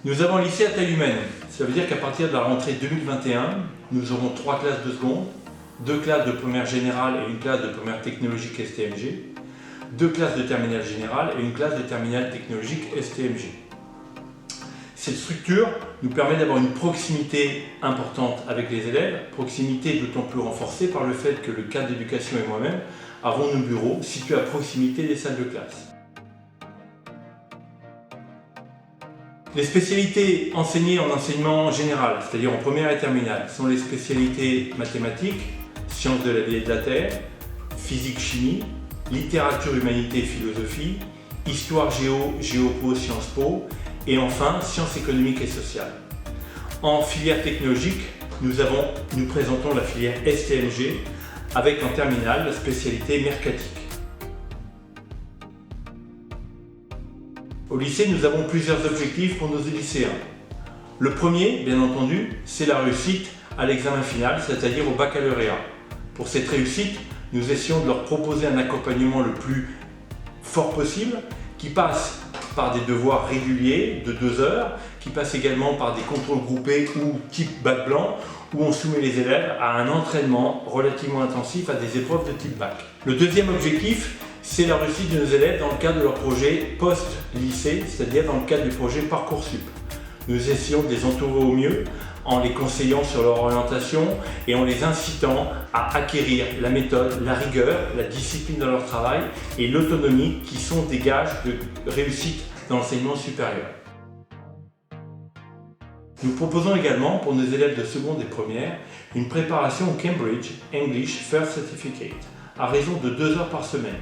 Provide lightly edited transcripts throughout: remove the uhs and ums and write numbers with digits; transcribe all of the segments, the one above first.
Nous avons un lycée à taille humaine. Ça veut dire qu'à partir de la rentrée 2021, nous aurons 3 classes de seconde, 2 classes de première générale et une classe de première technologique STMG, 2 classes de terminale générale et une classe de terminale technologique STMG. Cette structure nous permet d'avoir une proximité importante avec les élèves, proximité d'autant plus renforcée par le fait que le cadre d'éducation et moi-même avons nos bureaux situés à proximité des salles de classe. Les spécialités enseignées en enseignement général, c'est-à-dire en première et terminale, sont les spécialités mathématiques, sciences de la vie et de la terre, physique-chimie, littérature, humanité et philosophie, histoire géo, géopo, sciences po, et enfin sciences économiques et sociales. En filière technologique, nous présentons la filière STMG avec en terminale la spécialité mercatique. Au lycée, nous avons plusieurs objectifs pour nos lycéens. Le premier, bien entendu, c'est la réussite à l'examen final, c'est-à-dire au baccalauréat. Pour cette réussite, nous essayons de leur proposer un accompagnement le plus fort possible, qui passe par des devoirs réguliers de 2 heures, qui passe également par des contrôles groupés ou type bac blanc, où on soumet les élèves à un entraînement relativement intensif à des épreuves de type bac. Le deuxième objectif, c'est la réussite de nos élèves dans le cadre de leur projet post-lycée, c'est-à-dire dans le cadre du projet Parcoursup. Nous essayons de les entourer au mieux en les conseillant sur leur orientation et en les incitant à acquérir la méthode, la rigueur, la discipline dans leur travail et l'autonomie qui sont des gages de réussite dans l'enseignement supérieur. Nous proposons également pour nos élèves de seconde et première une préparation au Cambridge English First Certificate à raison de 2 heures par semaine.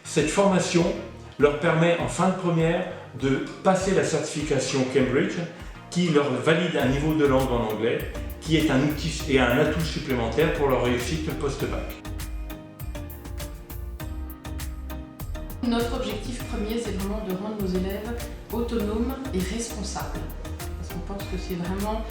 Cette formation leur permet en fin de première de passer la certification Cambridge qui leur valide un niveau de langue en anglais qui est un outil et un atout supplémentaire pour leur réussite post-bac. Notre objectif premier, c'est vraiment de rendre nos élèves autonomes et responsables. Parce qu'on pense que c'est vraiment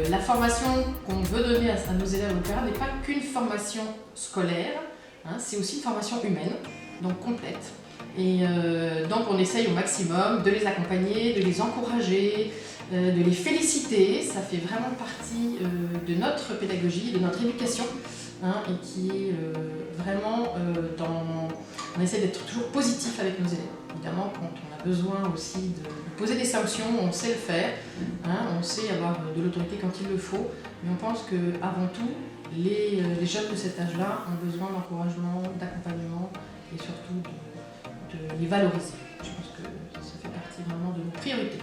la formation qu'on veut donner à nos élèves au terrain n'est pas qu'une formation scolaire, hein, c'est aussi une formation humaine, donc complète. Et donc on essaye au maximum de les accompagner, de les encourager, de les féliciter. Ça fait vraiment partie de notre pédagogie, de notre éducation, hein, et qui est vraiment on essaie d'être toujours positif avec nos élèves. Évidemment, quand on a besoin aussi de poser des sanctions, on sait le faire, hein, on sait avoir de l'autorité quand il le faut, mais on pense qu'avant tout, les jeunes de cet âge-là ont besoin d'encouragement, d'accompagnement et surtout de les valoriser. Je pense que ça fait partie vraiment de nos priorités.